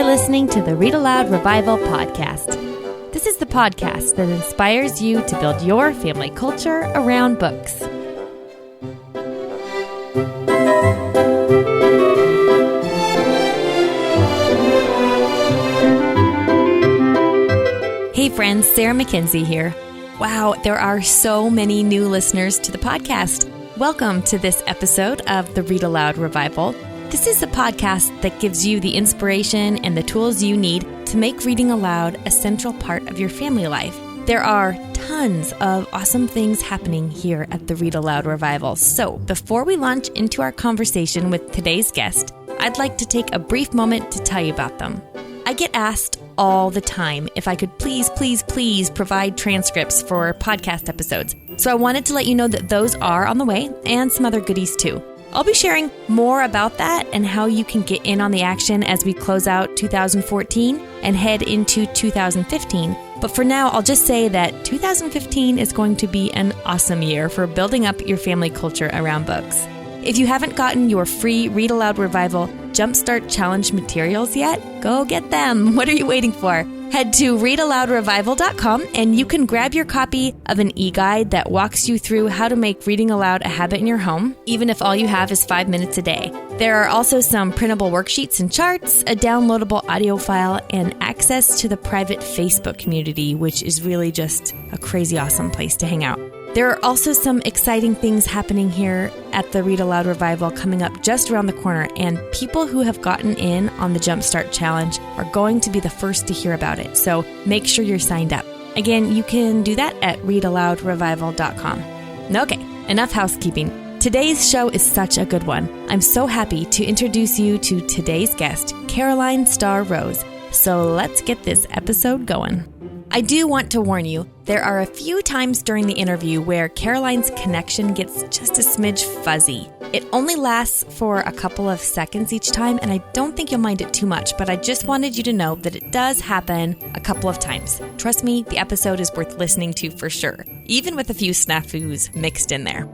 listening to the Read-Aloud Revival podcast. This is the podcast that inspires you to build your family culture around books. Hey friends, Sarah McKenzie here. Wow, there are so many new listeners to the podcast. Welcome to this episode of the Read-Aloud Revival. This is a podcast that gives you the inspiration and the tools you need to make reading aloud a central part of your family life. There are tons of awesome things happening here at the Read-Aloud Revival. So before we launch into our conversation with today's guest, I'd like to take a brief moment to tell you about them. I get asked all the time if I could please provide transcripts for podcast episodes. So I wanted to let you know that those are on the way and some other goodies too. I'll be sharing more about that and how you can get in on the action as we close out 2014 and head into 2015. But for now, I'll just say that 2015 is going to be an awesome year for building up your family culture around books. If you haven't gotten your free Read Aloud Revival Jumpstart Challenge materials yet, go get them. What are you waiting for? Head to readaloudrevival.com and you can grab your copy of an e-guide that walks you through how to make reading aloud a habit in your home, even if all you have is 5 minutes a day. There are also some printable worksheets and charts, a downloadable audio file, and access to the private Facebook community, which is really just a crazy awesome place to hang out. There are also some exciting things happening here at the Read Aloud Revival coming up just around the corner, and people who have gotten in on the Jumpstart Challenge are going to be the first to hear about it, so make sure you're signed up. Again, you can do that at readaloudrevival.com. Okay, enough housekeeping. Today's show is such a good one. I'm so happy to introduce you to today's guest, Caroline Starr Rose. So let's get this episode going. I do want to warn you, there are a few times during the interview where Caroline's connection gets just a smidge fuzzy. It only lasts for a couple of seconds each time, and I don't think you'll mind it too much, but I just wanted you to know that it does happen a couple of times. Trust me, the episode is worth listening to for sure, even with a few snafus mixed in there.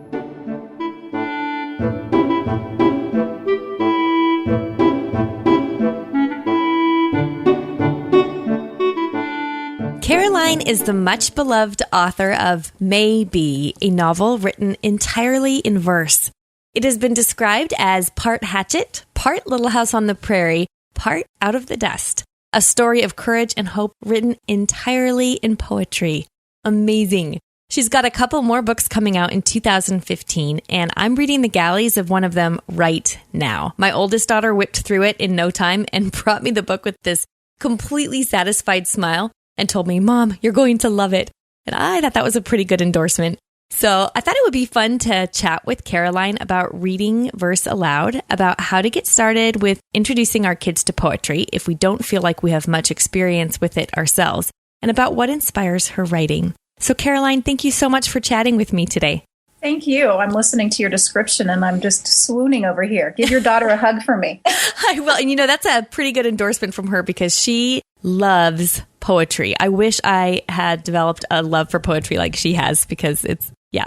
Caroline is the much-beloved author of Maybe, a novel written entirely in verse. It has been described as part Hatchet, part Little House on the Prairie, part Out of the Dust, a story of courage and hope written entirely in poetry. Amazing. She's got a couple more books coming out in 2015, and I'm reading the galleys of one of them right now. My oldest daughter whipped through it in no time and brought me the book with this completely satisfied smile and told me, "Mom, you're going to love it." And I thought that was a pretty good endorsement. So I thought it would be fun to chat with Caroline about reading verse aloud, about how to get started with introducing our kids to poetry if we don't feel like we have much experience with it ourselves, and about what inspires her writing. So Caroline, thank you so much for chatting with me today. Thank you. I'm listening to your description and I'm just swooning over here. Give your daughter a hug for me. I will. And that's a pretty good endorsement from her because she loves poetry. I wish I had developed a love for poetry like she has because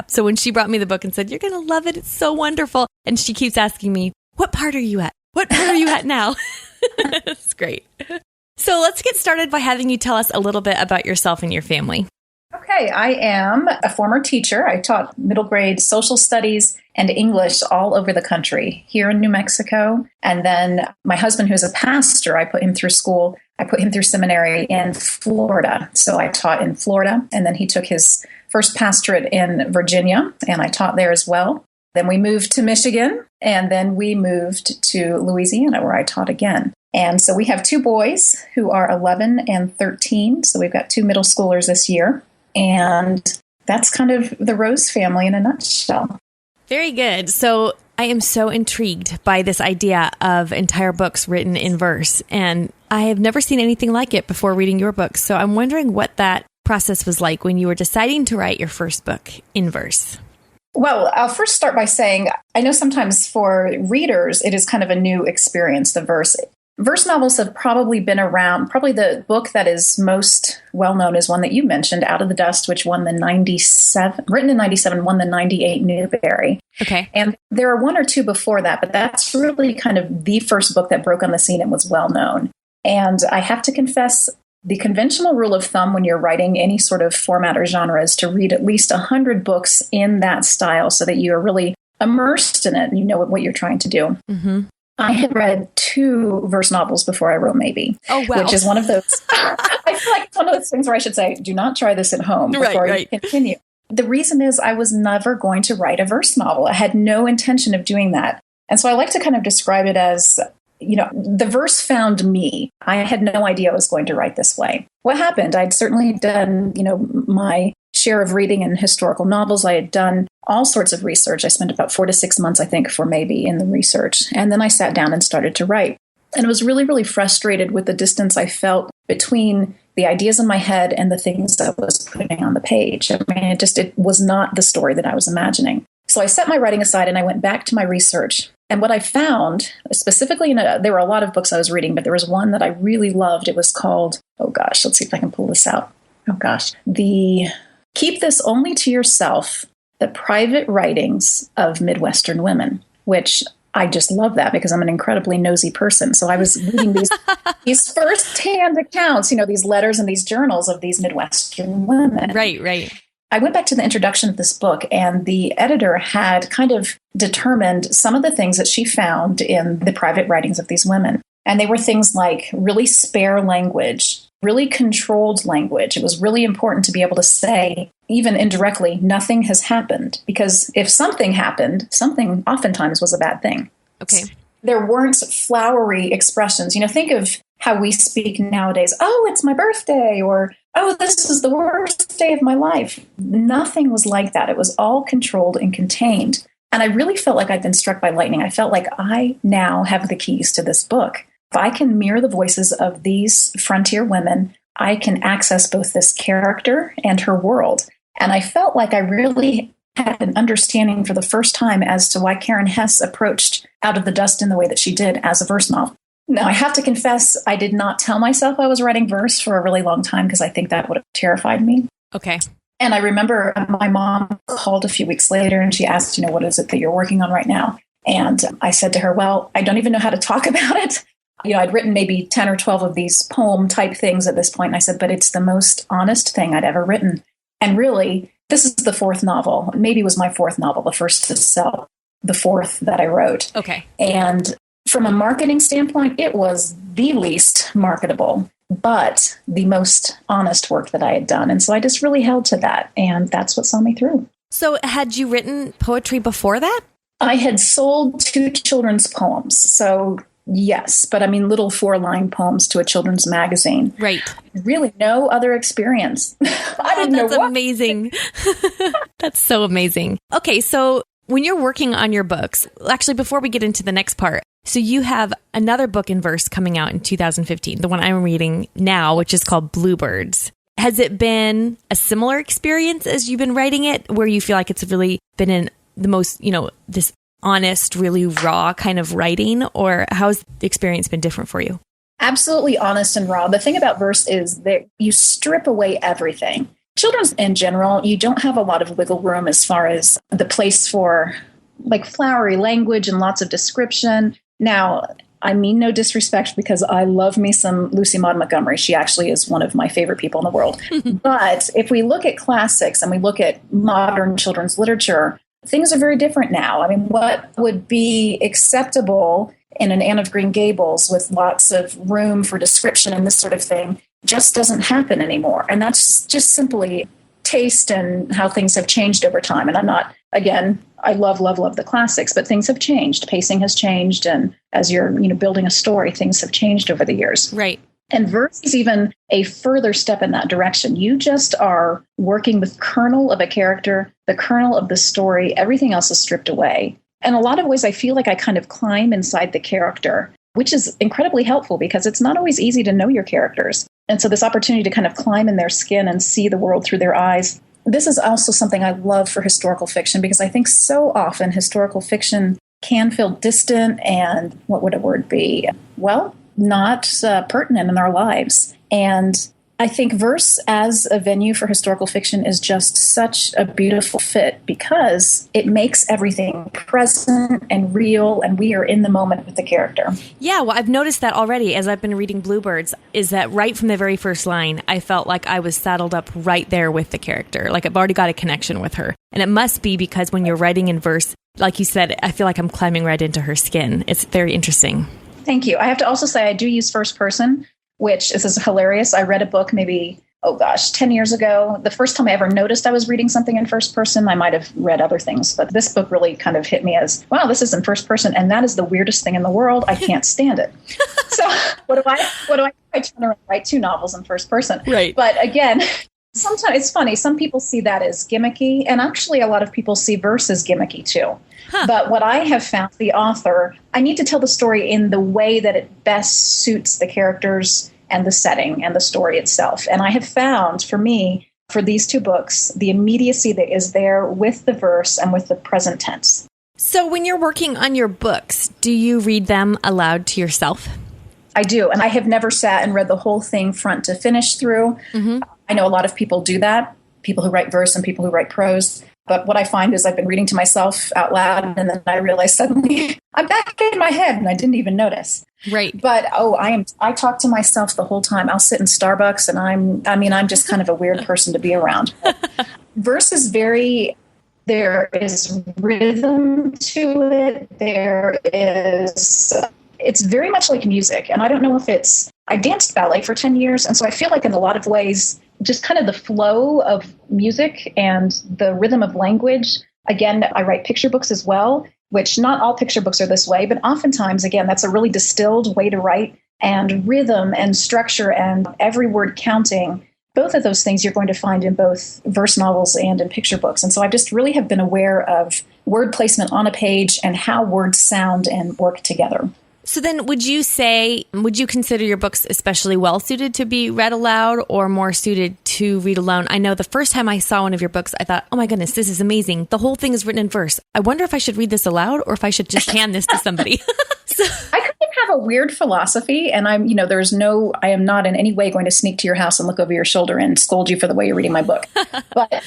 So when she brought me the book and said, "You're going to love it. It's so wonderful." And she keeps asking me, "What part are you at? What part are you at now?" It's great. So let's get started by having you tell us a little bit about yourself and your family. Okay, I am a former teacher. I taught middle grade social studies and English all over the country, here in New Mexico. And then my husband, who's a pastor, I put him through seminary in Florida. So I taught in Florida, and then he took his first pastorate in Virginia, and I taught there as well. Then we moved to Michigan, and then we moved to Louisiana, where I taught again. And so we have two boys who are 11 and 13. So we've got two middle schoolers this year. And that's kind of the Rose family in a nutshell. Very good. So I am so intrigued by this idea of entire books written in verse. And I have never seen anything like it before reading your books. So I'm wondering what that process was like when you were deciding to write your first book in verse. Well, I'll first start by saying, I know sometimes for readers, it is kind of a new experience, the verse. Verse novels have probably been around. Probably the book that is most well-known is one that you mentioned, Out of the Dust, which won the 97, written in 97, won the 98 Newbery. Okay. And there are one or two before that, but that's really kind of the first book that broke on the scene and was well-known. And I have to confess, the conventional rule of thumb when you're writing any sort of format or genre is to read at least 100 books in that style so that you are really immersed in it and you know what you're trying to do. Mm-hmm. I had read 2 verse novels before I wrote Maybe. Oh, wow. Which is one of those, I feel like it's one of those things where I should say, do not try this at home before you continue. The reason is I was never going to write a verse novel. I had no intention of doing that. And so I like to kind of describe it as, the verse found me. I had no idea I was going to write this way. What happened? I'd certainly done, my share of reading in historical novels. I had done all sorts of research. I spent about 4 to 6 months, I think, for Maybe in the research. And then I sat down and started to write. And I was really, really frustrated with the distance I felt between the ideas in my head and the things that I was putting on the page. I mean, it was not the story that I was imagining. So I set my writing aside and I went back to my research. And what I found, specifically, there were a lot of books I was reading, but there was one that I really loved. It was called, let's see if I can pull this out. Keep This Only to Yourself, The Private Writings of Midwestern Women, which I just love that because I'm an incredibly nosy person. So I was reading these first-hand accounts, these letters and these journals of these Midwestern women. Right. I went back to the introduction of this book, and the editor had kind of determined some of the things that she found in the private writings of these women. And they were things like really spare language, really controlled language. It was really important to be able to say, even indirectly, nothing has happened. Because if something happened, something oftentimes was a bad thing. Okay. There weren't flowery expressions. Think of how we speak nowadays. Oh, it's my birthday, or oh, this is the worst day of my life. Nothing was like that. It was all controlled and contained. And I really felt like I'd been struck by lightning. I felt like I now have the keys to this book. If I can mirror the voices of these frontier women, I can access both this character and her world. And I felt like I really had an understanding for the first time as to why Karen Hess approached Out of the Dust in the way that she did as a verse novel. Now, I have to confess, I did not tell myself I was writing verse for a really long time because I think that would have terrified me. Okay. And I remember my mom called a few weeks later and she asked, what is it that you're working on right now? And I said to her, well, I don't even know how to talk about it. I'd written maybe 10 or 12 of these poem type things at this point. And I said, but it's the most honest thing I'd ever written. And really, this is the 4th novel. Maybe it was my 4th novel, the first to sell, the 4th that I wrote. Okay. And from a marketing standpoint, it was the least marketable, but the most honest work that I had done. And so I just really held to that. And that's what saw me through. So had you written poetry before that? I had sold 2 children's poems. So yes, but little 4-line poems to a children's magazine. Right. Really no other experience. I didn't know what. That's amazing. That's so amazing. Okay, so when you're working on your books, actually, before we get into the next part, so you have another book in verse coming out in 2015, the one I'm reading now, which is called Bluebirds. Has it been a similar experience as you've been writing it, where you feel like it's really been in the most, this honest, really raw kind of writing, or how's the experience been different for you? Absolutely honest and raw. The thing about verse is that you strip away everything. Children's in general, you don't have a lot of wiggle room as far as the place for flowery language and lots of description. Now, I mean no disrespect because I love me some Lucy Maud Montgomery. She actually is one of my favorite people in the world. But if we look at classics and we look at modern children's literature, things are very different now. What would be acceptable in an Anne of Green Gables with lots of room for description and this sort of thing just doesn't happen anymore. And that's just simply taste and how things have changed over time. And I'm not, again, I love the classics, but things have changed. Pacing has changed. And as you're, building a story, things have changed over the years. Right. And verse is even a further step in that direction. You just are working with kernel of a character, the kernel of the story. Everything else is stripped away. In a lot of ways, I feel like I kind of climb inside the character, which is incredibly helpful because it's not always easy to know your characters. And so this opportunity to kind of climb in their skin and see the world through their eyes. This is also something I love for historical fiction because I think so often historical fiction can feel distant and, what would a word be? Well, not pertinent in our lives. And I think verse as a venue for historical fiction is just such a beautiful fit because it makes everything present and real, and we are in the moment with the character. Yeah, well, I've noticed that already as I've been reading Bluebirds, is that right from the very first line, I felt like I was saddled up right there with the character. Like I've already got a connection with her. And it must be because when you're writing in verse, like you said, I feel like I'm climbing right into her skin. It's very interesting. Thank you. I have to also say I do use first person, which is hilarious. I read a book maybe, 10 years ago. The first time I ever noticed I was reading something in first person, I might have read other things, but this book really kind of hit me as, wow, this is in first person, and that is the weirdest thing in the world. I can't stand it. So what do I turn around and write 2 novels in first person? Right. But again, sometimes it's funny. Some people see that as gimmicky, and actually a lot of people see verse as gimmicky too. Huh. But what I have found, the author, I need to tell the story in the way that it best suits the characters and the setting and the story itself. And I have found, for me, for these 2 books, the immediacy that is there with the verse and with the present tense. So when you're working on your books, do you read them aloud to yourself? I do. And I have never sat and read the whole thing front to finish through. Mm-hmm. I know a lot of people do that, people who write verse and people who write prose. But what I find is I've been reading to myself out loud, and then I realize suddenly I'm back in my head and I didn't even notice. Right. But I talk to myself the whole time. I'll sit in Starbucks and I'm just kind of a weird person to be around. Verse is there is rhythm to it. It's very much like music. And I don't know if I danced ballet for 10 years. And so I feel like in a lot of ways, just kind of the flow of music and the rhythm of language. Again, I write picture books as well, which not all picture books are this way, but oftentimes, again, that's a really distilled way to write, and rhythm and structure and every word counting. Both of those things you're going to find in both verse novels and in picture books. And so I just really have been aware of word placement on a page and how words sound and work together. So then would you consider your books especially well suited to be read aloud or more suited to read alone? I know the first time I saw one of your books, I thought, oh my goodness, this is amazing. The whole thing is written in verse. I wonder if I should read this aloud or if I should just hand this to somebody. I kind of have a weird philosophy, and I am not in any way going to sneak to your house and look over your shoulder and scold you for the way you're reading my book. But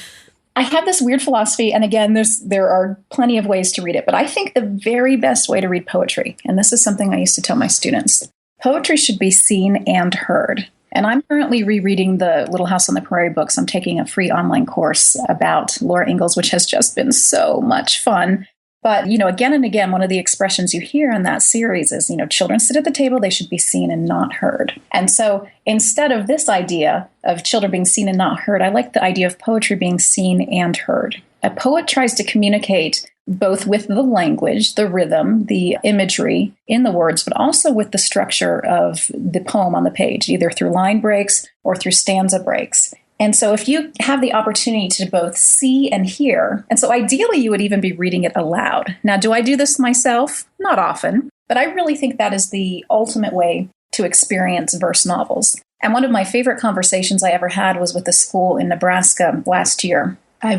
I have this weird philosophy, and again, there are plenty of ways to read it, but I think the very best way to read poetry, and this is something I used to tell my students, poetry should be seen and heard. And I'm currently rereading the Little House on the Prairie books. I'm taking a free online course about Laura Ingalls, which has just been so much fun. But, again and again, one of the expressions you hear in that series is, children sit at the table, they should be seen and not heard. And so instead of this idea of children being seen and not heard, I like the idea of poetry being seen and heard. A poet tries to communicate both with the language, the rhythm, the imagery in the words, but also with the structure of the poem on the page, either through line breaks or through stanza breaks. And so if you have the opportunity to both see and hear, and so ideally you would even be reading it aloud. Now, do I do this myself? Not often, but I really think that is the ultimate way to experience verse novels. And one of my favorite conversations I ever had was with a school in Nebraska last year. I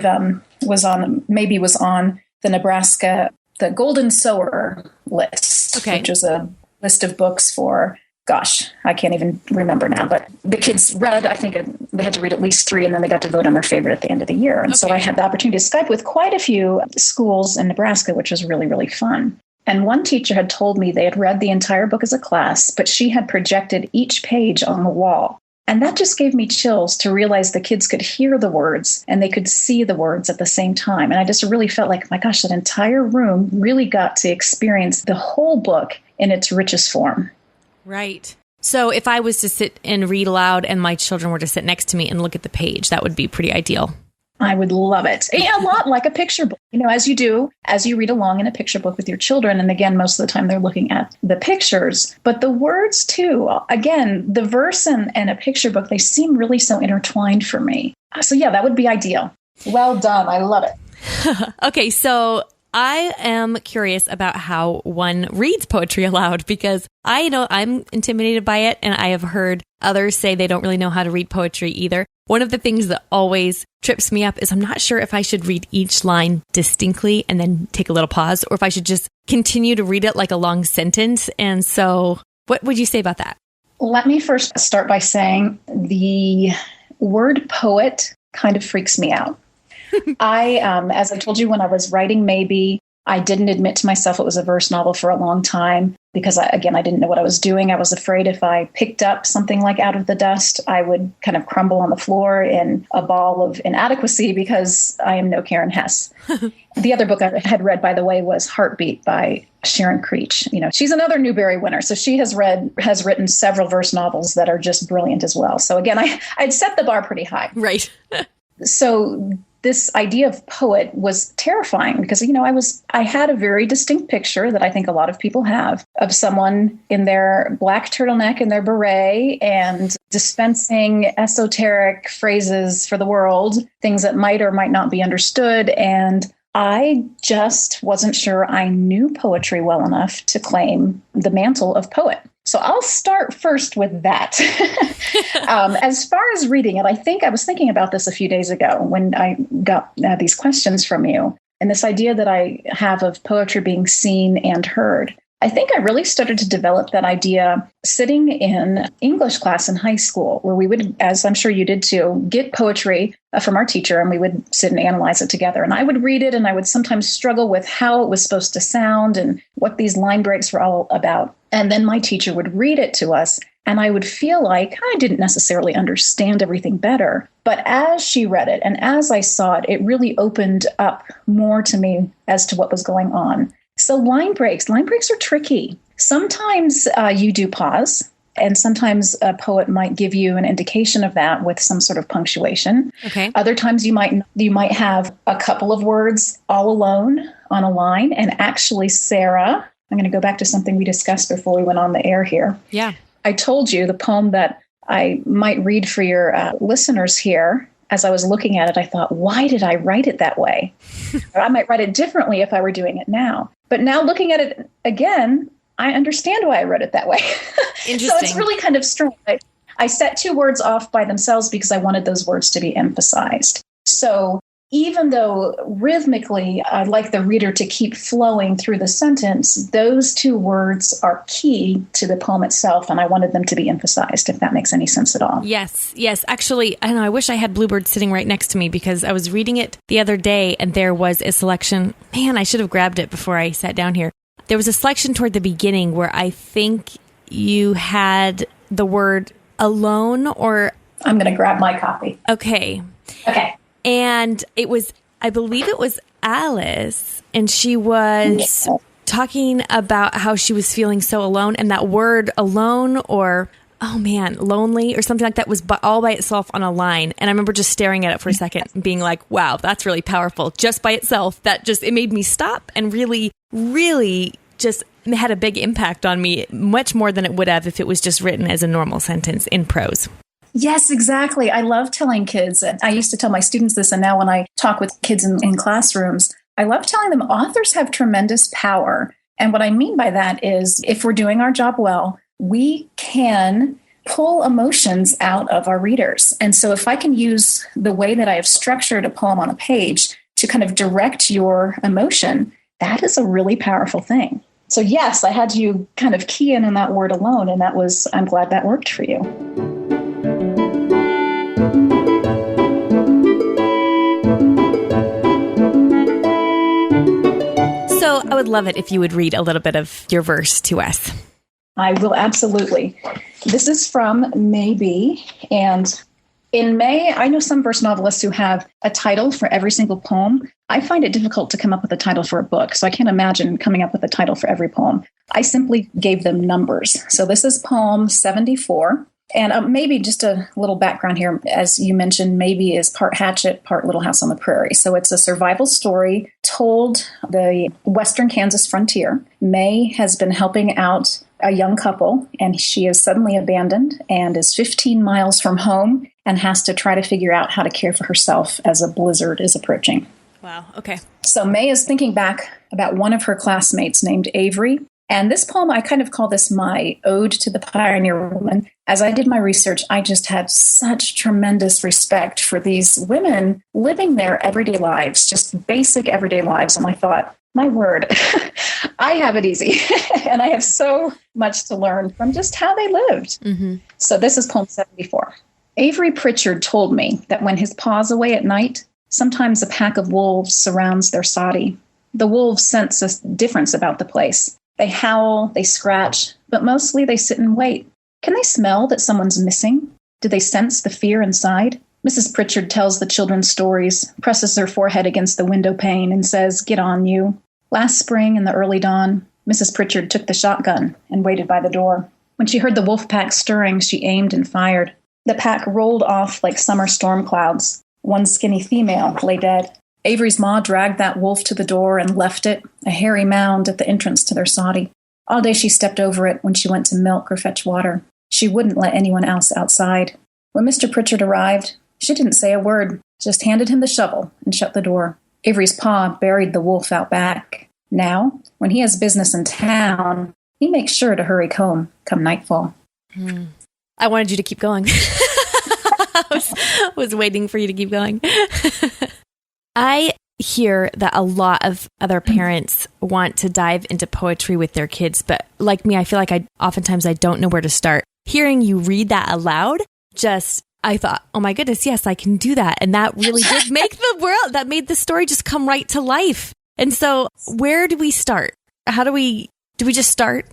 was on the Nebraska, the Golden Sower list, which is a list of books for, I can't even remember now, but the kids read, I think they had to read at least 3, and then they got to vote on their favorite at the end of the year. And so I had the opportunity to Skype with quite a few schools in Nebraska, which was really, really fun. And one teacher had told me they had read the entire book as a class, but she had projected each page on the wall. And that just gave me chills to realize the kids could hear the words and they could see the words at the same time. And I just really felt like, my gosh, that entire room really got to experience the whole book in its richest form. Right. So if I was to sit and read aloud and my children were to sit next to me and look at the page, that would be pretty ideal. I would love it. A lot like a picture book, as you read along in a picture book with your children. And again, most of the time they're looking at the pictures, but the words too. Again, the verse and a picture book, they seem really so intertwined for me. So yeah, that would be ideal. Well done. I love it. Okay. So I am curious about how one reads poetry aloud, because I know I'm intimidated by it, and I have heard others say they don't really know how to read poetry either. One of the things that always trips me up is I'm not sure if I should read each line distinctly and then take a little pause, or if I should just continue to read it like a long sentence. And so what would you say about that? Let me first start by saying the word poet kind of freaks me out. As I told you, when I was writing Maybe, I didn't admit to myself it was a verse novel for a long time because, I didn't know what I was doing. I was afraid if I picked up something like Out of the Dust, I would kind of crumble on the floor in a ball of inadequacy because I am no Karen Hess. The other book I had read, by the way, was Heartbeat by Sharon Creech. She's another Newbery winner. So she has written several verse novels that are just brilliant as well. So again, I'd set the bar pretty high. Right. So this idea of poet was terrifying because, I had a very distinct picture that I think a lot of people have of someone in their black turtleneck and their beret and dispensing esoteric phrases for the world, things that might or might not be understood. And I just wasn't sure I knew poetry well enough to claim the mantle of poet. So I'll start first with that. As far as reading it, I was thinking about this a few days ago when I got these questions from you, and this idea that I have of poetry being seen and heard. I think I really started to develop that idea sitting in English class in high school, where we would, as I'm sure you did too, get poetry from our teacher, and we would sit and analyze it together. And I would read it, and I would sometimes struggle with how it was supposed to sound and what these line breaks were all about. And then my teacher would read it to us, and I would feel like I didn't necessarily understand everything better. But as she read it and as I saw it, it really opened up more to me as to what was going on. So line breaks are tricky. Sometimes you do pause, and sometimes a poet might give you an indication of that with some sort of punctuation. Okay. Other times you might have a couple of words all alone on a line. And actually, Sarah, I'm going to go back to something we discussed before we went on the air here. Yeah. I told you the poem that I might read for your listeners here. As I was looking at it, I thought, why did I write it that way? Or I might write it differently if I were doing it now. But now looking at it again, I understand why I wrote it that way. Interesting. So it's really kind of strange. I set two words off by themselves because I wanted those words to be emphasized. So even though rhythmically I'd like the reader to keep flowing through the sentence, those two words are key to the poem itself, and I wanted them to be emphasized, if that makes any sense at all. Yes. Actually, I don't know, I wish I had Bluebird sitting right next to me because I was reading it the other day and there was a selection. Man, I should have grabbed it before I sat down here. There was a selection toward the beginning where I think you had the word alone or... I'm going to grab my copy. Okay. And I believe it was Alice, and she was talking about how she was feeling so alone, and that word alone or, lonely or something like that was all by itself on a line. And I remember just staring at it for a second and being like, wow, that's really powerful. Just by itself, it made me stop and really, really just had a big impact on me, much more than it would have if it was just written as a normal sentence in prose. Yes, exactly. I love telling kids, and I used to tell my students this, and now when I talk with kids in classrooms, I love telling them authors have tremendous power. And what I mean by that is if we're doing our job well, we can pull emotions out of our readers. And so if I can use the way that I have structured a poem on a page to kind of direct your emotion, that is a really powerful thing. So yes, I had you kind of key in on that word alone, and I'm glad that worked for you. So I would love it if you would read a little bit of your verse to us. I will absolutely. This is from Maybe. And in May, I know some verse novelists who have a title for every single poem. I find it difficult to come up with a title for a book, so I can't imagine coming up with a title for every poem. I simply gave them numbers. So this is poem 74. And maybe just a little background here. As you mentioned, Maybe is part Hatchet, part Little House on the Prairie. So it's a survival story told the Western Kansas frontier. May has been helping out a young couple, and she is suddenly abandoned and is 15 miles from home and has to try to figure out how to care for herself as a blizzard is approaching. Wow. Okay. So May is thinking back about one of her classmates named Avery. And this poem, I kind of call this my ode to the pioneer woman. As I did my research, I just had such tremendous respect for these women living their everyday lives, just basic everyday lives. And I thought, my word, I have it easy. And I have so much to learn from just how they lived. Mm-hmm. So this is poem 74. Avery Pritchard told me that when his pa's away at night, sometimes a pack of wolves surrounds their soddy. The wolves sense a difference about the place. They howl, they scratch, but mostly they sit and wait. Can they smell that someone's missing? Do they sense the fear inside? Mrs. Pritchard tells the children stories, presses her forehead against the window pane, and says, "Get on, you." Last spring in the early dawn, Mrs. Pritchard took the shotgun and waited by the door. When she heard the wolf pack stirring, she aimed and fired. The pack rolled off like summer storm clouds. One skinny female lay dead. Avery's ma dragged that wolf to the door and left it, a hairy mound at the entrance to their soddy. All day she stepped over it when she went to milk or fetch water. She wouldn't let anyone else outside. When Mr. Pritchard arrived, she didn't say a word, just handed him the shovel and shut the door. Avery's pa buried the wolf out back. Now, when he has business in town, he makes sure to hurry home come nightfall. I wanted you to keep going. I was waiting for you to keep going. I hear that a lot of other parents want to dive into poetry with their kids, but like me, I feel like oftentimes I don't know where to start. Hearing you read that aloud, I thought, oh my goodness, yes, I can do that. And that really did make that made the story just come right to life. And so where do we start? Do we just start?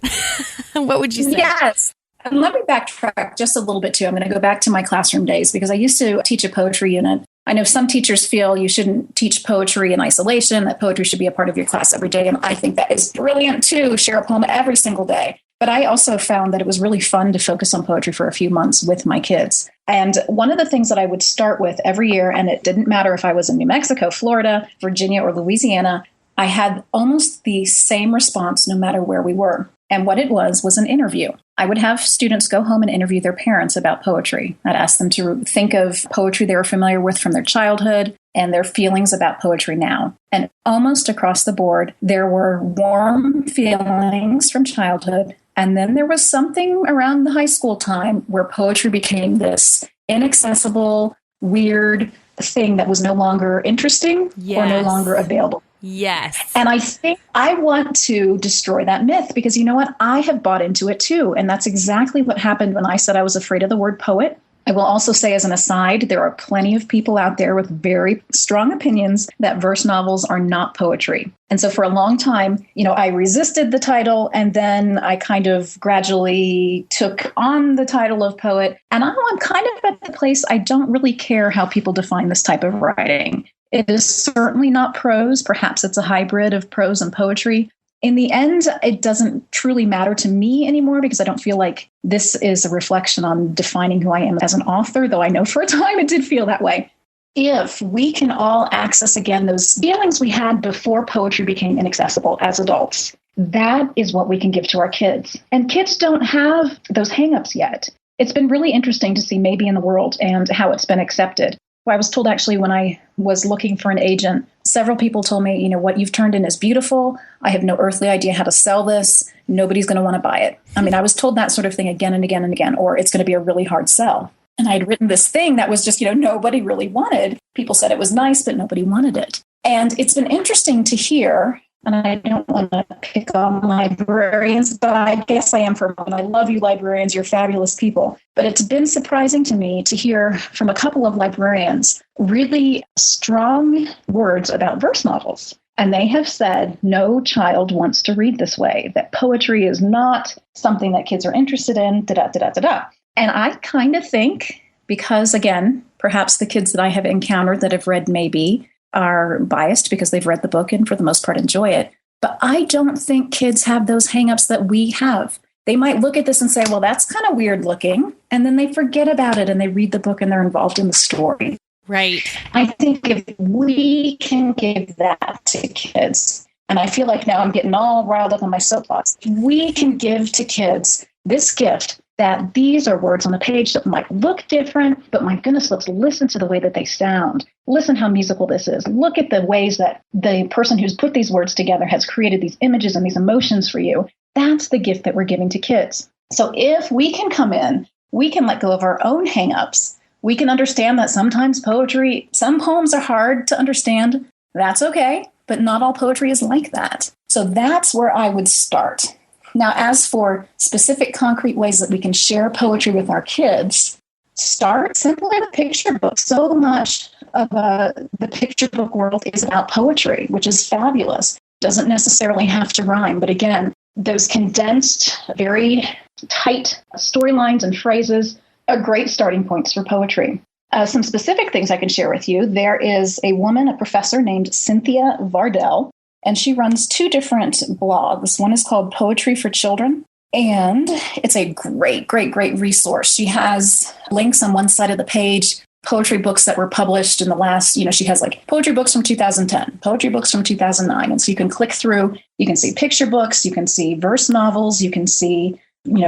What would you say? Yes. And let me backtrack just a little bit too. I'm going to go back to my classroom days because I used to teach a poetry unit. I know some teachers feel you shouldn't teach poetry in isolation, that poetry should be a part of your class every day. And I think that is brilliant too. Share a poem every single day. But I also found that it was really fun to focus on poetry for a few months with my kids. And one of the things that I would start with every year, and it didn't matter if I was in New Mexico, Florida, Virginia, or Louisiana, I had almost the same response no matter where we were. And what it was an interview. I would have students go home and interview their parents about poetry. I'd ask them to think of poetry they were familiar with from their childhood and their feelings about poetry now. And almost across the board, there were warm feelings from childhood. And then there was something around the high school time where poetry became this inaccessible, weird thing that was no longer interesting or no longer available. Yes. And I think I want to destroy that myth because you know what? I have bought into it too. And that's exactly what happened when I said I was afraid of the word poet. I will also say as an aside, there are plenty of people out there with very strong opinions that verse novels are not poetry. And so for a long time, I resisted the title and then I kind of gradually took on the title of poet. And I'm kind of at the place I don't really care how people define this type of writing. It is certainly not prose. Perhaps it's a hybrid of prose and poetry. In the end, it doesn't truly matter to me anymore because I don't feel like this is a reflection on defining who I am as an author, though I know for a time it did feel that way. If we can all access again those feelings we had before poetry became inaccessible as adults, that is what we can give to our kids. And kids don't have those hangups yet. It's been really interesting to see maybe in the world and how it's been accepted. I was told actually when I was looking for an agent, several people told me, what you've turned in is beautiful. I have no earthly idea how to sell this. Nobody's going to want to buy it. I mean, I was told that sort of thing again and again and again, or it's going to be a really hard sell. And I had written this thing that was just, nobody really wanted. People said it was nice, but nobody wanted it. And it's been interesting to hear, and I don't want to pick on librarians, but I guess I am for a moment. I love you librarians. You're fabulous people. But it's been surprising to me to hear from a couple of librarians really strong words about verse novels. And they have said no child wants to read this way, that poetry is not something that kids are interested in, da-da-da-da-da-da. And I kind of think, because again, perhaps the kids that I have encountered that have read maybe are biased because they've read the book and for the most part enjoy it. But I don't think kids have those hangups that we have. They might look at this and say, well, that's kind of weird looking. And then they forget about it and they read the book and they're involved in the story. Right. I think if we can give that to kids, and I feel like now I'm getting all riled up on my soapbox, we can give to kids this gift that these are words on the page that might look different, but my goodness, let's listen to the way that they sound. Listen how musical this is. Look at the ways that the person who's put these words together has created these images and these emotions for you. That's the gift that we're giving to kids. So if we can come in, we can let go of our own hangups. We can understand that sometimes poetry, some poems are hard to understand. That's okay. but not all poetry is like that. So that's where I would start. Now, as for specific concrete ways that we can share poetry with our kids, start simply with picture books. So much of the picture book world is about poetry, which is fabulous. Doesn't necessarily have to rhyme, but again, those condensed, very tight storylines and phrases are great starting points for poetry. Some specific things I can share with you. There is a woman, a professor named Cynthia Vardell, and she runs 2 different blogs. One is called Poetry for Children, and it's a great, great, great resource. She has links on one side of the page, poetry books that were published in the last, she has like poetry books from 2010, poetry books from 2009. And so you can click through, you can see picture books, you can see verse novels, you can see,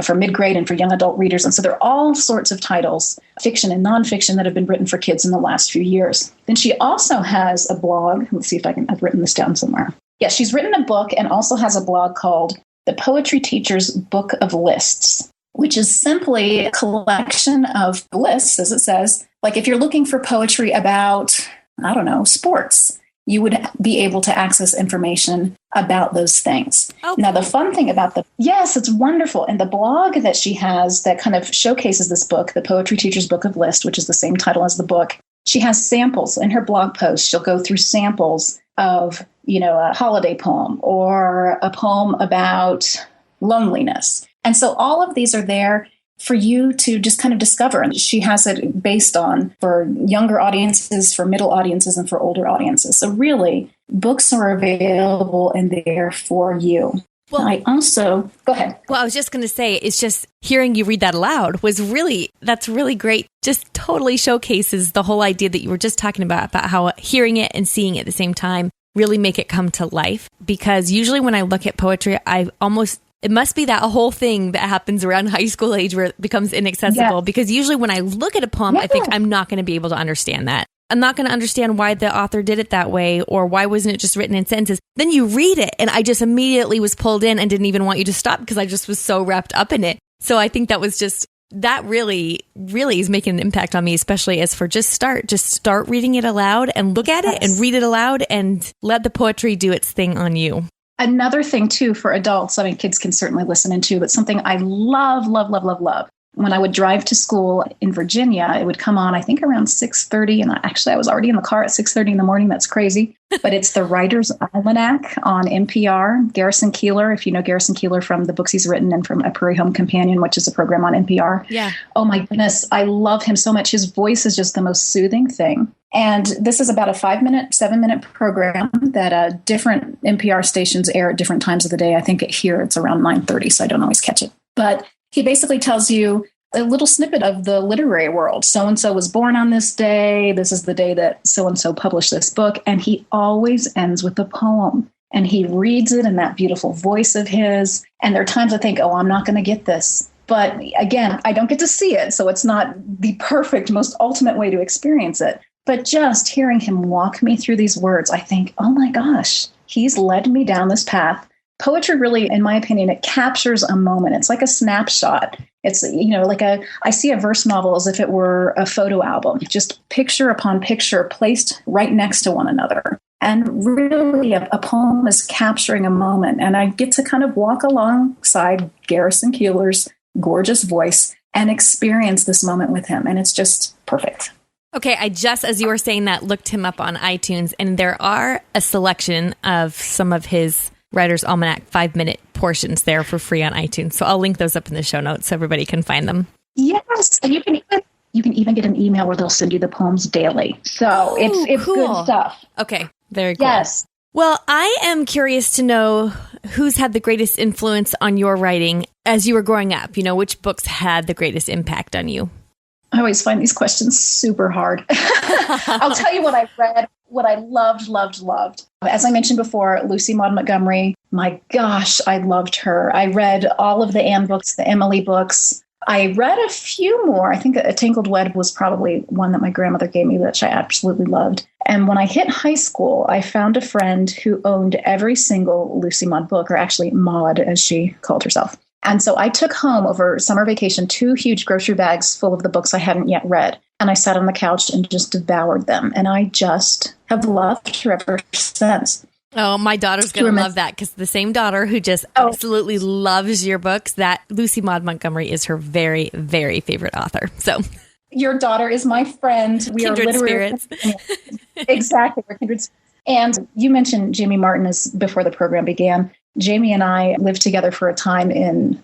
for mid-grade and for young adult readers. And so there are all sorts of titles, fiction and nonfiction, that have been written for kids in the last few years. Then she also has a blog. Let's see if I've written this down somewhere. Yes, she's written a book and also has a blog called The Poetry Teacher's Book of Lists, which is simply a collection of lists, as it says. Like if you're looking for poetry about, sports, you would be able to access information about those things. Okay. Now, the fun thing about yes, it's wonderful. And the blog that she has that kind of showcases this book, The Poetry Teacher's Book of List, which is the same title as the book, she has samples in her blog post. She'll go through samples of, a holiday poem or a poem about loneliness. And so all of these are there for you to just kind of discover. And she has it based on for younger audiences, for middle audiences, and for older audiences. So really, books are available and there for you. Well, go ahead. Well, I was just going to say, it's just hearing you read that aloud that's really great. Just totally showcases the whole idea that you were just talking about how hearing it and seeing it at the same time really make it come to life. Because usually when I look at poetry, it must be that whole thing that happens around high school age where it becomes inaccessible. Yes. Because usually when I look at a poem, I think I'm not going to be able to understand that. I'm not going to understand why the author did it that way, or why wasn't it just written in sentences. Then you read it, and I just immediately was pulled in and didn't even want you to stop because I just was so wrapped up in it. So I think that really, really is making an impact on me, especially as for just start reading it aloud and look at it and read it aloud and let the poetry do its thing on you. Another thing, too, for adults, kids can certainly listen into, but something I love, love, love, love, love. When I would drive to school in Virginia, it would come on, I think, around 6:30. And I was already in the car at 6:30 in the morning. That's crazy. But it's the Writer's Almanac on NPR. Garrison Keillor, if you know Garrison Keillor from the books he's written and from A Prairie Home Companion, which is a program on NPR. Yeah. Oh, my goodness. I love him so much. His voice is just the most soothing thing. And this is about a 7-minute program that different NPR stations air at different times of the day. I think here it's around 9:30, so I don't always catch it. But he basically tells you a little snippet of the literary world. So-and-so was born on this day. This is the day that so-and-so published this book. And he always ends with a poem. And he reads it in that beautiful voice of his. And there are times I think, I'm not going to get this. But again, I don't get to see it. So it's not the perfect, most ultimate way to experience it. But just hearing him walk me through these words, I think, oh my gosh, he's led me down this path. Poetry really, in my opinion, it captures a moment. It's like a snapshot. It's, I see a verse novel as if it were a photo album, just picture upon picture placed right next to one another. And really, a poem is capturing a moment. And I get to kind of walk alongside Garrison Keillor's gorgeous voice and experience this moment with him. And it's just perfect. Okay, I just, as you were saying that, looked him up on iTunes, and there are a selection of some of his Writer's Almanac 5-minute portions there for free on iTunes. So I'll link those up in the show notes so everybody can find them. Yes, and you can even get an email where they'll send you the poems daily. So it's cool. Good stuff. Okay, very cool. Yes. Well, I am curious to know who's had the greatest influence on your writing as you were growing up. Which books had the greatest impact on you? I always find these questions super hard. I'll tell you what I read, what I loved. As I mentioned before, Lucy Maud Montgomery. My gosh, I loved her. I read all of the Anne books, the Emily books. I read a few more. I think A Tangled Web was probably one that my grandmother gave me, which I absolutely loved. And when I hit high school, I found a friend who owned every single Lucy Maud book, or actually Maud, as she called herself. And so I took home over summer vacation 2 huge grocery bags full of the books I hadn't yet read. And I sat on the couch and just devoured them. And I just have loved her ever since. Oh, my daughter's going to love that because the same daughter who just absolutely loves your books, that Lucy Maud Montgomery is her very, very favorite author. So your daughter is my friend. We kindred are literary spirits. Exactly. We're kindred spirits. And you mentioned Jamie Martin before the program began. Jamie and I lived together for a time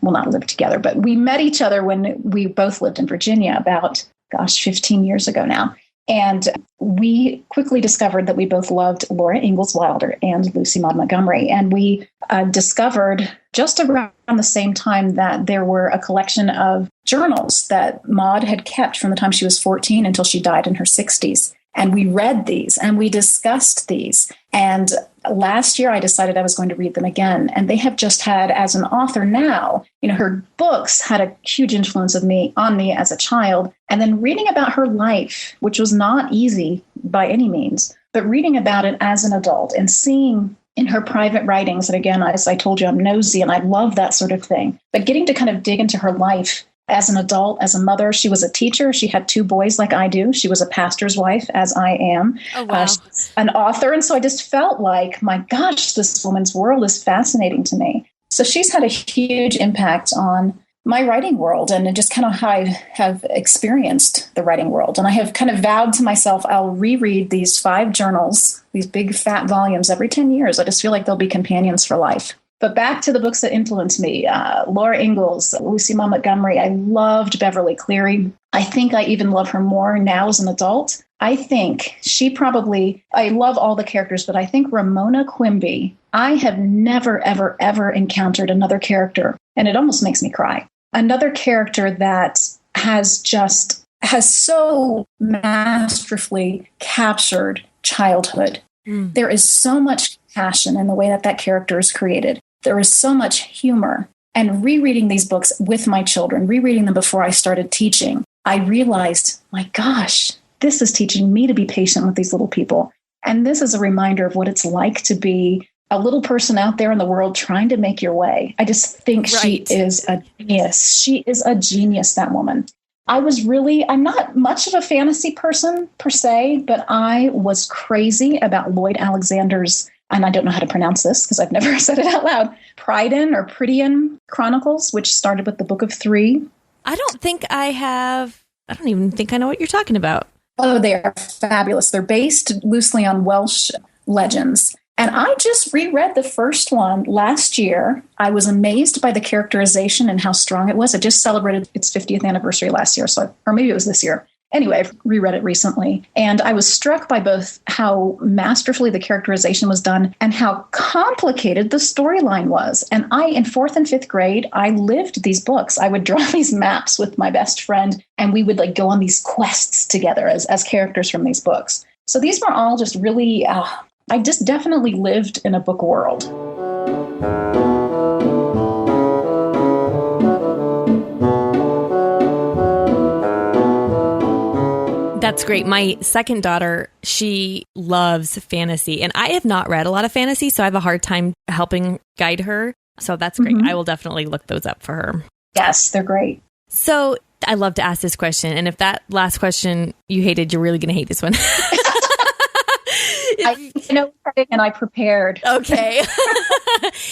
not lived together, but we met each other when we both lived in Virginia about, 15 years ago now. And we quickly discovered that we both loved Laura Ingalls Wilder and Lucy Maud Montgomery. And we discovered just around the same time that there were a collection of journals that Maud had kept from the time she was 14 until she died in her 60s. And we read these and we discussed these. And last year I decided I was going to read them again. And they have just had, as an author now, her books had a huge influence on me as a child. And then reading about her life, which was not easy by any means, but reading about it as an adult and seeing in her private writings. And again, as I told you, I'm nosy and I love that sort of thing. But getting to kind of dig into her life as an adult, as a mother. She was a teacher. She had 2 boys like I do. She was a pastor's wife, as I am. Oh, wow. She's an author. And so I just felt like, my gosh, this woman's world is fascinating to me. So she's had a huge impact on my writing world and just kind of how I have experienced the writing world. And I have kind of vowed to myself, I'll reread these 5 journals, these big fat volumes every 10 years. I just feel like they'll be companions for life. But back to the books that influenced me, Laura Ingalls, Lucy Maud Montgomery. I loved Beverly Cleary. I think I even love her more now as an adult. I think I love all the characters, but I think Ramona Quimby, I have never, ever, ever encountered another character, and it almost makes me cry. Another character that has so masterfully captured childhood. Mm. There is so much passion in the way that character is created. There is so much humor. And rereading these books with my children, rereading them before I started teaching, I realized, my gosh, this is teaching me to be patient with these little people. And this is a reminder of what it's like to be a little person out there in the world trying to make your way. I just think She is a genius. She is a genius, that woman. I'm not much of a fantasy person per se, but I was crazy about Lloyd Alexander's, and I don't know how to pronounce this because I've never said it out loud, Prydian Chronicles, which started with the Book of 3. I don't even think I know what you're talking about. Oh, they are fabulous. They're based loosely on Welsh legends. And I just reread the first one last year. I was amazed by the characterization and how strong it was. It just celebrated its 50th anniversary last year, or maybe it was this year. Anyway, I've reread it recently. And I was struck by both how masterfully the characterization was done and how complicated the storyline was. And in 4th and 5th grade, I lived these books. I would draw these maps with my best friend, and we would go on these quests together as characters from these books. So these were all just really... I just definitely lived in a book world. That's great. My second daughter, she loves fantasy, and I have not read a lot of fantasy, so I have a hard time helping guide her. So that's great. Mm-hmm. I will definitely look those up for her. Yes, they're great. So I love to ask this question, and if that last question you hated, you're really going to hate this one. I know, and I prepared. Okay.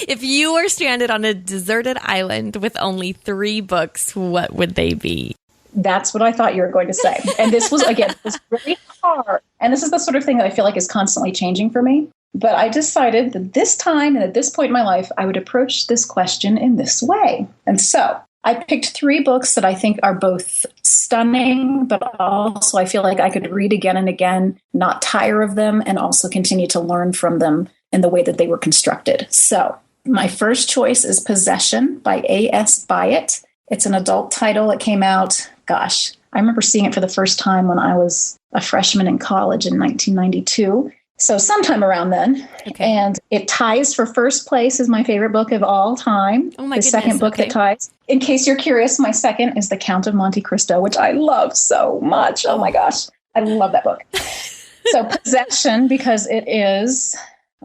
If you were stranded on a deserted island with only 3 books, what would they be? That's what I thought you were going to say. And this was, again, really hard. And this is the sort of thing that I feel like is constantly changing for me. But I decided that this time and at this point in my life, I would approach this question in this way. And so I picked 3 books that I think are both stunning, but also I feel like I could read again and again, not tire of them, and also continue to learn from them in the way that they were constructed. So my first choice is Possession by A.S. Byatt. It's an adult title. It came out, I remember seeing it for the first time when I was a freshman in college in 1992. So sometime around then. Okay. And it ties for first place as my favorite book of all time. Oh my goodness. The second book that ties. In case you're curious, my second is The Count of Monte Cristo, which I love so much. Oh my gosh. I love that book. So Possession, because it is,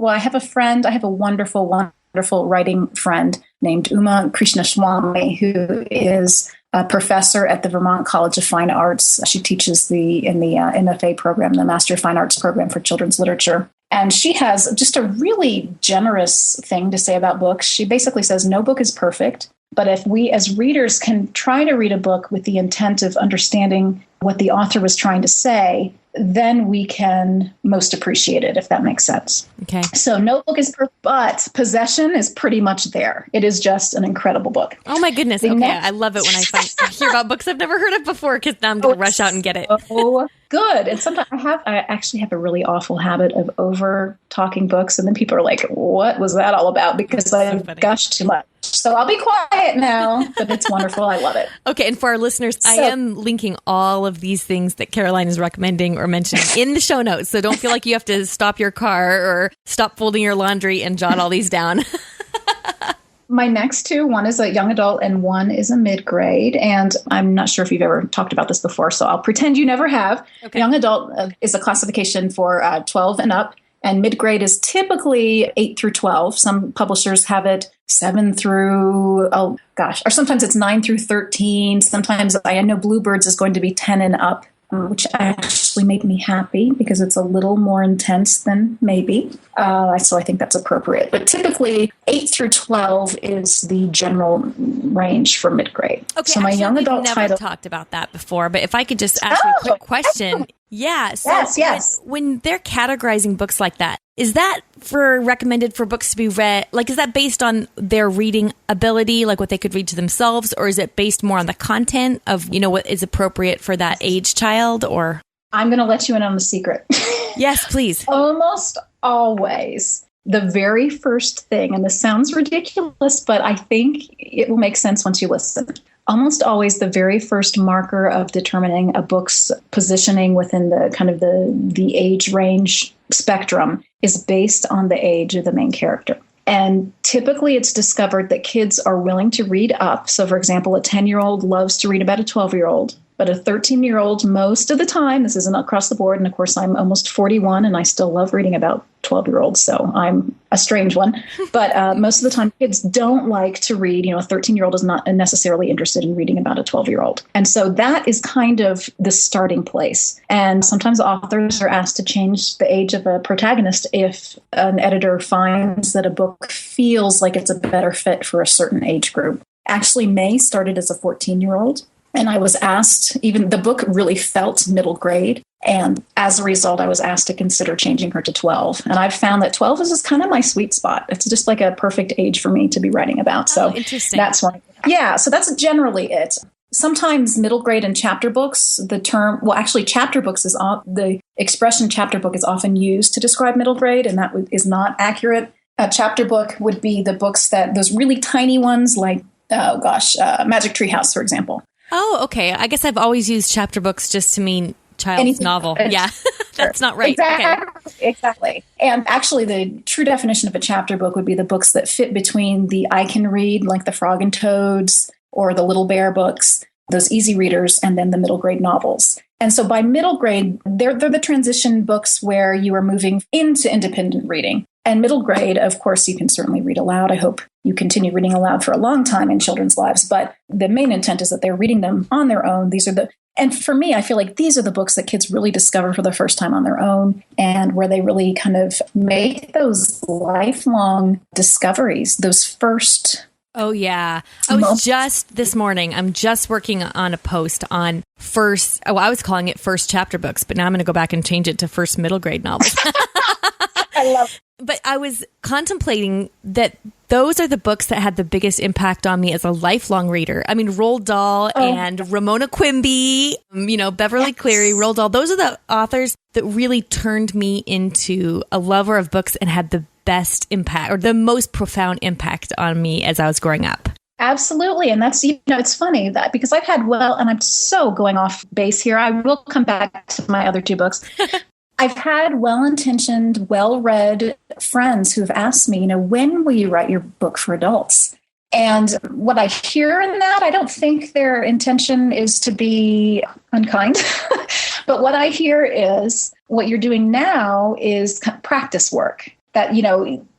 I have a wonderful, wonderful writing friend named Uma Krishnaswamy, who is a professor at the Vermont College of Fine Arts. She teaches in the MFA program, the Master of Fine Arts program for children's literature. And she has just a really generous thing to say about books. She basically says, no book is perfect, but if we as readers can try to read a book with the intent of understanding what the author was trying to say, then we can most appreciate it, if that makes sense. Okay. So no book is perfect, but Possession is pretty much there. It is just an incredible book. Oh my goodness. Okay. I love it when I hear about books I've never heard of before, because now I'm going to rush out and get it. Oh, good. And sometimes I actually have a really awful habit of over talking books. And then people are like, what was that all about? Because I gush too much. So I'll be quiet now, but it's wonderful. I love it. Okay. And for our listeners, I am linking all of these things that Caroline is recommending or mentioning in the show notes. So don't feel like you have to stop your car or stop folding your laundry and jot all these down. My next two, one is a young adult and one is a mid-grade. And I'm not sure if you've ever talked about this before, so I'll pretend you never have. Okay. Young adult is a classification for 12 and up. And mid-grade is typically 8 through 12. Some publishers have it 7 through, or sometimes it's 9 through 13. Sometimes I know Bluebirds is going to be 10 and up, which actually made me happy because it's a little more intense than maybe. So I think that's appropriate. But typically 8 through 12 is the general range for mid-grade. Okay, so my young adult never title talked about that before, but if I could just ask you a quick question. Yeah. So yes. When they're categorizing books like that, is that recommended for books to be read? Like, is that based on their reading ability, like what they could read to themselves? Or is it based more on the content of, what is appropriate for that age child? Or I'm going to let you in on the secret. Yes, please. Almost always the very first thing, and this sounds ridiculous, but I think it will make sense once you listen. Almost always the very first marker of determining a book's positioning within the kind of the age range spectrum is based on the age of the main character. And typically it's discovered that kids are willing to read up. So for example, a 10-year-old loves to read about a 12-year-old. But a 13-year-old, most of the time, this isn't across the board, and of course I'm almost 41 and I still love reading about 12-year-olds, so I'm a strange one. But most of the time kids don't like to read, a 13-year-old is not necessarily interested in reading about a 12-year-old. And so that is kind of the starting place. And sometimes authors are asked to change the age of a protagonist if an editor finds that a book feels like it's a better fit for a certain age group. Actually, May started as a 14-year-old. And I was asked, even the book really felt middle grade. And as a result, I was asked to consider changing her to 12. And I've found that 12 is just kind of my sweet spot. It's just like a perfect age for me to be writing about. So interesting. That's one. Yeah, so that's generally it. Sometimes middle grade and chapter books, chapter books the expression chapter book is often used to describe middle grade, and that is not accurate. A chapter book would be the books those really tiny ones like, Magic Tree House, for example. Oh, okay. I guess I've always used chapter books just to mean child's novel. Yeah, that's not right. Exactly. And actually, the true definition of a chapter book would be the books that fit between the I can read, like the Frog and Toads or the Little Bear books, those easy readers, and then the middle grade novels. And so by middle grade, they're the transition books where you are moving into independent reading. And middle grade, of course, you can certainly read aloud. I hope you continue reading aloud for a long time in children's lives. But the main intent is that they're reading them on their own. And for me, I feel like these are the books that kids really discover for the first time on their own, and where they really kind of make those lifelong discoveries, those first. Oh, yeah. I was just this morning, I'm just working on a post on I was calling it first chapter books, but now I'm going to go back and change it to first middle grade novels. I love it. But I was contemplating that those are the books that had the biggest impact on me as a lifelong reader. I mean, Roald Dahl and Ramona Quimby, Beverly Cleary, Roald Dahl. Those are the authors that really turned me into a lover of books and had the best impact or the most profound impact on me as I was growing up. Absolutely. And that's, it's funny that because I've had, and I'm so going off base here. I will come back to my other two books. I've had well-intentioned, well-read friends who've asked me, when will you write your book for adults? And what I hear in that, I don't think their intention is to be unkind. But what I hear is what you're doing now is practice work. That,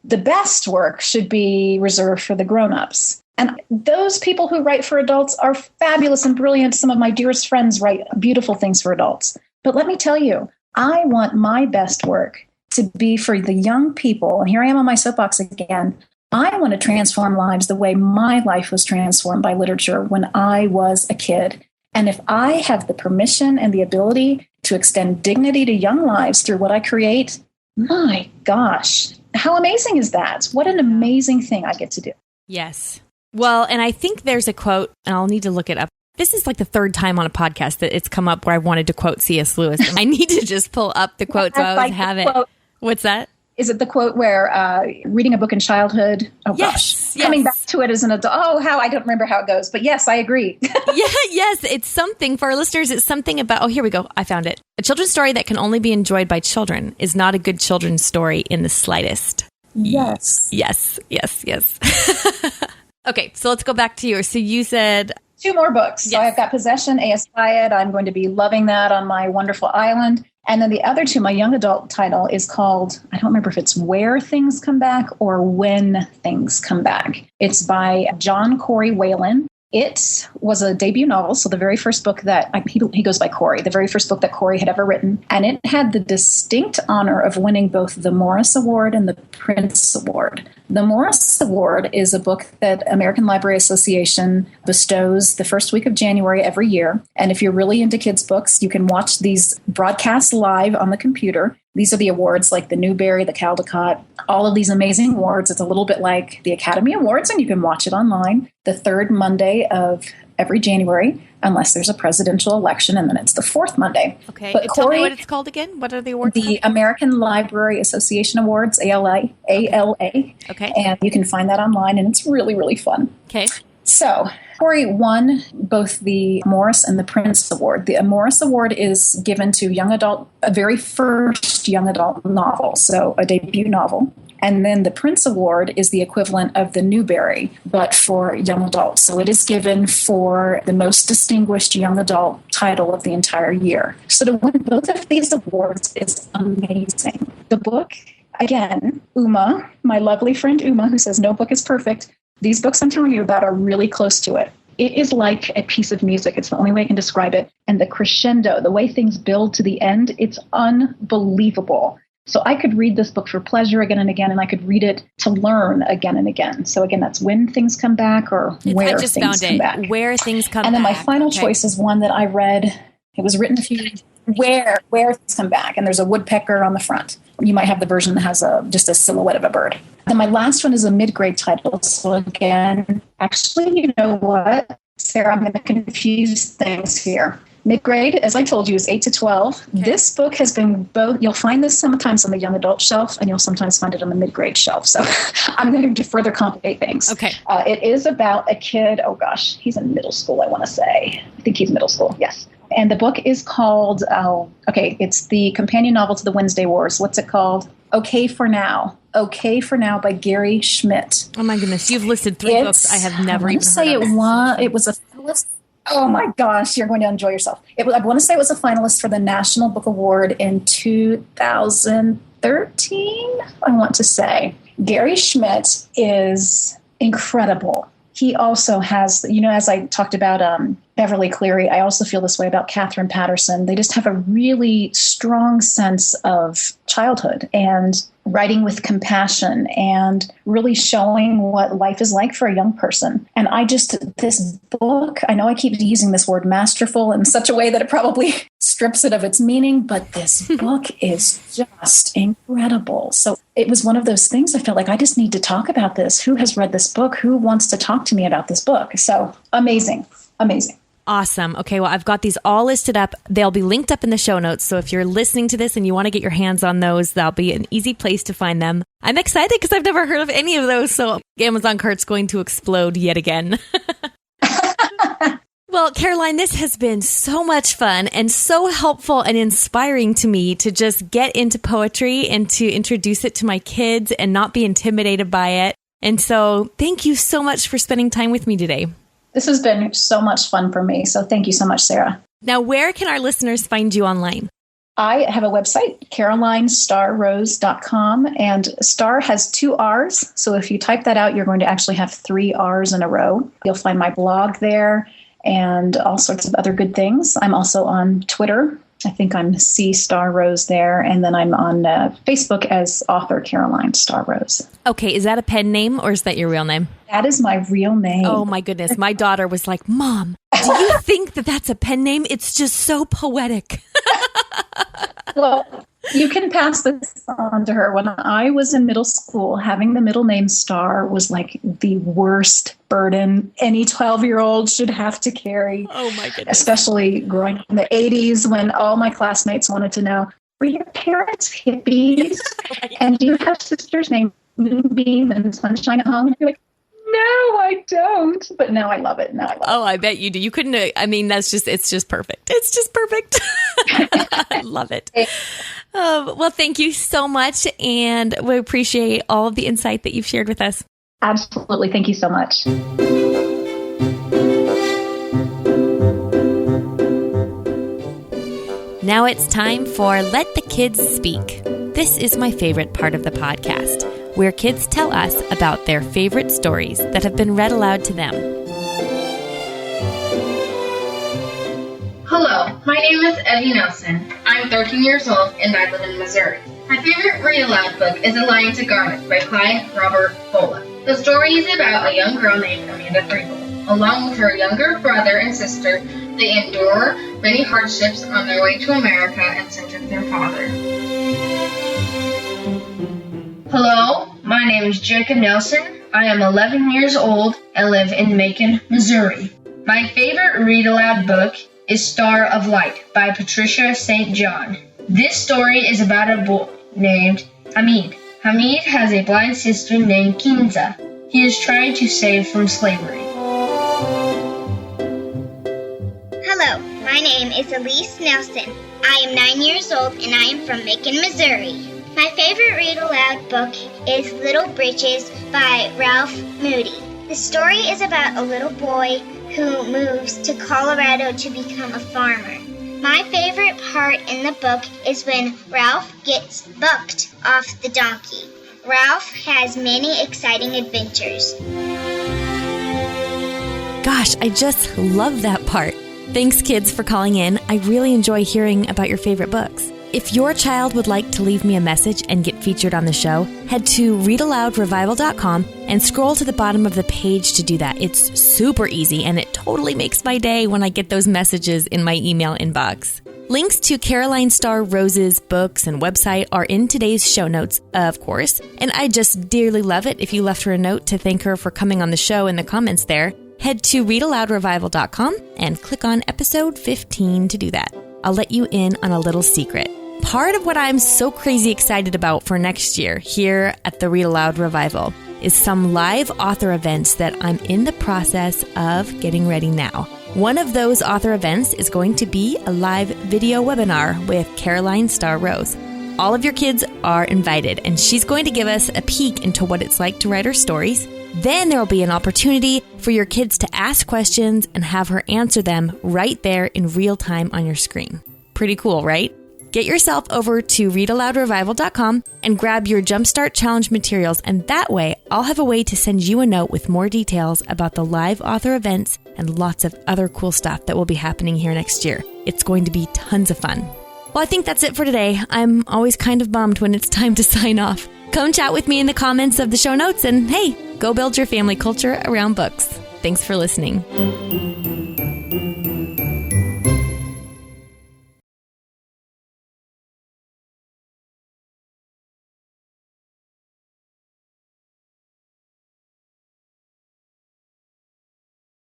the best work should be reserved for the grown-ups. And those people who write for adults are fabulous and brilliant. Some of my dearest friends write beautiful things for adults. But let me tell you, I want my best work to be for the young people. And here I am on my soapbox again. I want to transform lives the way my life was transformed by literature when I was a kid. And if I have the permission and the ability to extend dignity to young lives through what I create, my gosh, how amazing is that? What an amazing thing I get to do. Yes. Well, and I think there's a quote, and I'll need to look it up. This is like the third time on a podcast that it's come up where I wanted to quote C.S. Lewis. And I need to just pull up the quote so I always have it. What's that? Is it the quote where reading a book in childhood? Oh, yes, gosh. Coming back to it as an adult. Oh, how I don't remember how it goes. But yes, I agree. Yes. It's something for our listeners. It's something about, oh, here we go. I found it. A children's story that can only be enjoyed by children is not a good children's story in the slightest. Yes. Yes. Okay, so let's go back to yours. So you said... 2 more books. Yes. So I've got Possession, A.S. Hyatt. I'm going to be loving that on my wonderful island. And then the other 2, my young adult title is called, I don't remember if it's Where Things Come Back or When Things Come Back. It's by John Corey Whalen. It was a debut novel, so the very first book that, he goes by Corey, the very first book that Corey had ever written. And it had the distinct honor of winning both the Morris Award and the Prince Award. The Morris Award is a book that American Library Association bestows the first week of January every year. And if you're really into kids' books, you can watch these broadcasts live on the computer. These are the awards like the Newbery, the Caldecott, all of these amazing awards. It's a little bit like the Academy Awards, and you can watch it online the 3rd Monday of every January, unless there's a presidential election, and then it's the 4th Monday. Okay. But Tell me what it's called again. What are the awards The called? American Library Association Awards, ALA. Okay. And you can find that online, and it's really, really fun. Okay. So Corey won both the Morris and the Prince Award. The Morris Award is given to a very first young adult novel, so a debut novel. And then the Prince Award is the equivalent of the Newbery, but for young adults. So it is given for the most distinguished young adult title of the entire year. So to win both of these awards is amazing. The book, again, Uma, my lovely friend Uma, who says no book is perfect, these books I'm telling you about are really close to it. It is like a piece of music. It's the only way I can describe it. And the crescendo, the way things build to the end, it's unbelievable. So I could read this book for pleasure again and again, and I could read it to learn again and again. So again, that's When Things Come Back or Where Things Come Back. Where Things Come Back. And then my final choice is one that I read. It was written a few years Where Things Come Back. And there's a woodpecker on the front. You might have the version that has just a silhouette of a bird. Then my last one is a mid-grade title. So again, actually, you know what, Sarah, I'm going to confuse things here. Mid-grade, as I told you, is 8 to 12. Okay. This book has been both, you'll find this sometimes on the young adult shelf, and you'll sometimes find it on the mid-grade shelf. So I'm going to further complicate things. Okay. It is about a kid, oh gosh, he's in middle school, I want to say. I think he's middle school, yes. And the book is called, it's the companion novel to the Wednesday Wars. What's it called? Okay for Now. Okay for Now by Gary Schmidt. Oh my goodness, you've listed 3 books I have never even heard of. It was a finalist. Oh my gosh, you're going to enjoy yourself. I want to say it was a finalist for the National Book Award in 2013, I want to say. Gary Schmidt is incredible. He also has, as I talked about Beverly Cleary, I also feel this way about Catherine Patterson. They just have a really strong sense of childhood and writing with compassion and really showing what life is like for a young person. And this book, I know I keep using this word masterful in such a way that it probably strips it of its meaning, but this book is just incredible. So it was one of those things I felt like I just need to talk about this. Who has read this book? Who wants to talk to me about this book? So amazing. Awesome. Okay, well, I've got these all listed up. They'll be linked up in the show notes. So if you're listening to this and you want to get your hands on those, that'll be an easy place to find them. I'm excited because I've never heard of any of those. So Amazon cart's going to explode yet again. Well, Caroline, this has been so much fun and so helpful and inspiring to me to just get into poetry and to introduce it to my kids and not be intimidated by it. And so thank you so much for spending time with me today. This has been so much fun for me. So thank you so much, Sarah. Now, where can our listeners find you online? I have a website, CarolineStarrRose.com, and Starr has 2 R's. So if you type that out, you're going to actually have 3 R's in a row. You'll find my blog there and all sorts of other good things. I'm also on Twitter I think I'm Starr Rose there. And then I'm on Facebook as author Caroline Starr Rose. Okay. Is that a pen name or is that your real name? That is my real name. Oh, my goodness. My daughter was like, Mom, do you think that that's a pen name? It's just so poetic. Well, you can pass this on to her. When I was in middle school, having the middle name Starr was like the worst burden any 12-year-old should have to carry. Oh, my goodness. Especially growing up in the 80s when all my classmates wanted to know, were your parents hippies? And do you have sisters named Moonbeam and Sunshine at home? And you're like, no, I don't. But now I love it. Oh, I bet you do. You couldn't, it's just perfect. It's just perfect. I love it. Well, thank you so much. And we appreciate all of the insight that you've shared with us. Absolutely. Thank you so much. Now it's time for Let the Kids Speak. This is my favorite part of the podcast, where kids tell us about their favorite stories that have been read aloud to them. Hello, my name is Evie Nelson. I'm 13 years old and I live in Missouri. My favorite read-aloud book is A Lion to Garlic by Clyde Robert Bola. The story is about a young girl named Amanda Friebel. Along with her younger brother and sister, they endure many hardships on their way to America in search of their father. Hello, my name is Jacob Nelson. I am 11 years old and live in Macon, Missouri. My favorite read-aloud book is Star of Light by Patricia St. John. This story is about a boy named Hamid. Hamid has a blind sister named Kinza. He is trying to save from slavery. Hello, my name is Elise Nelson. I am 9 years old and I am from Macon, Missouri. My favorite read-aloud book is Little Britches by Ralph Moody. The story is about a little boy who moves to Colorado to become a farmer. My favorite part in the book is when Ralph gets bucked off the donkey. Ralph has many exciting adventures. Gosh, I just love that part. Thanks, kids, for calling in. I really enjoy hearing about your favorite books. If your child would like to leave me a message and get featured on the show, head to readaloudrevival.com and scroll to the bottom of the page to do that. It's super easy, and it totally makes my day when I get those messages in my email inbox. Links to Caroline Starr Rose's books and website are in today's show notes, of course, and I just dearly love it if you left her a note to thank her for coming on the show in the comments there. Head to readaloudrevival.com and click on episode 15 to do that. I'll let you in on a little secret. Part of what I'm so crazy excited about for next year here at the Read-Aloud Revival is some live author events that I'm in the process of getting ready now. One of those author events is going to be a live video webinar with Caroline Starr Rose. All of your kids are invited, and she's going to give us a peek into what it's like to write her stories. Then there will be an opportunity for your kids to ask questions and have her answer them right there in real time on your screen. Pretty cool, right? Get yourself over to readaloudrevival.com and grab your Jumpstart Challenge materials, and that way I'll have a way to send you a note with more details about the live author events and lots of other cool stuff that will be happening here next year. It's going to be tons of fun. Well, I think that's it for today. I'm always kind of bummed when it's time to sign off. Come chat with me in the comments of the show notes, and hey, go build your family culture around books. Thanks for listening.